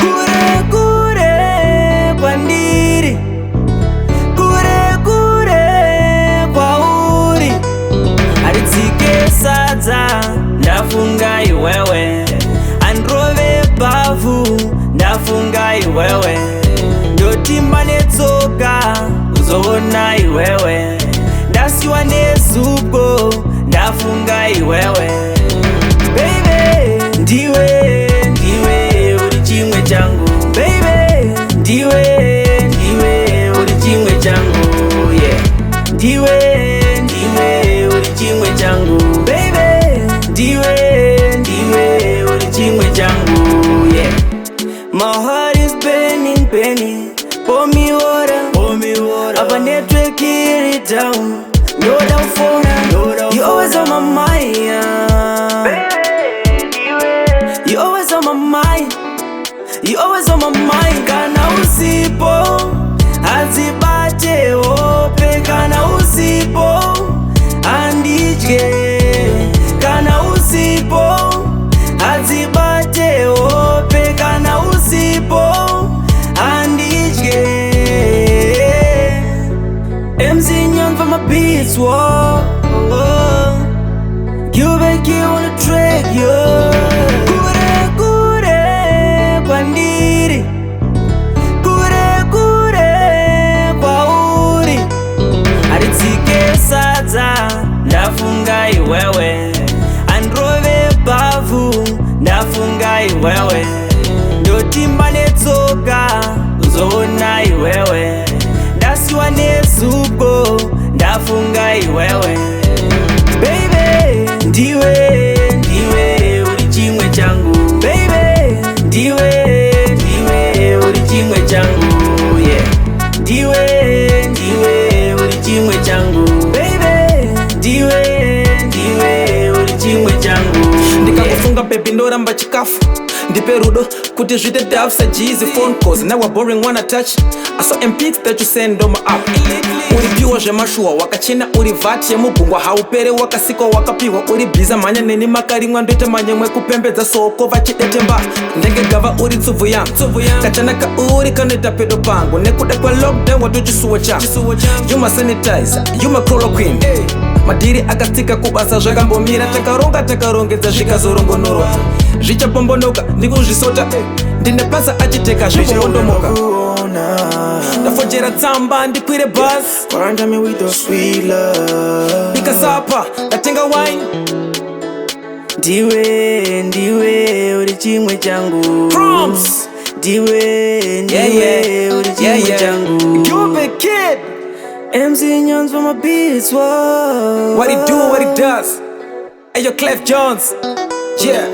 Kure kure kwandiri, kure kure kwauri, aritsike sadza ndafunga iwewe, androve bhavu ndafunga iwewe, ndotimba netsoka uzoona iwewe, ndasiwa nezugo ndafunga iwewe. Baby, ndiwe uri chimwe changu. Baby, ndiwe uri chimwe changu. Yeah, ndiwe uri chimwe changu. Baby, ndiwe uri chimwe changu. Yeah, my heart is burning. Pour me water. Have a network, hear it down. No doubt for now. You always on my mind. You always on my mind. You always on my mind. Kana usipo azibate ope. Kana usipo andije. Kana usipo azibate ope. Kana usipo andije. MC Young for my beats, whoa. You back here on the track, yo. Kure kure kwandiri, kure kure kwauri, aritsike sadza ndafunga iwewe, androve bhavu ndafunga iwewe, ndotimba netsoka uzoona iwewe, ndasiwa nezugo ndafunga iwewe. Baby, ndiwe uri chimwe changu. Baby, ndiwe uri chimwe changu. Yeah, ndiwe uri chimwe changu. Baby, ndiwe uri chimwe changu. Ndikakufunga baby ndoramba chikafu, ndipe rudo kuti zvite dafsa jizi phone calls. Now we're boring wanna touch. I saw them pics that you send on my app. Uri piwa zvemashuwa wakachena, uri vati yemugungwa haupere wakasikwa wakapiwa, uri bhiza mhanya neni makarimwa ndoita manyemwe kupembedza soko vachidetemba ndenge gava uri tsubvu yangu kachanaka uri kanoita pedo pangu nekuda kwa lockdown watochisuwo changu. You my sanitizer, you my chloroquine. Madhiri akatsika kubasa zvakambomira, takarongedza zvikazorongonorwa zvichapombonoka ndikuzvisota ndine pasa achiteka zvichiondomoka ndafojera tsamba ndikwire bus Quarantine me with your sweet love. ndikasapa ndatenga wine. Ndiwe uri chimwe changu. Proms. Ndiwe uri chimwe changu. Cupid Kid. MC Young for my beats, whoa. What he do, what he does. Hey, yo, Clef Jones. Yeah.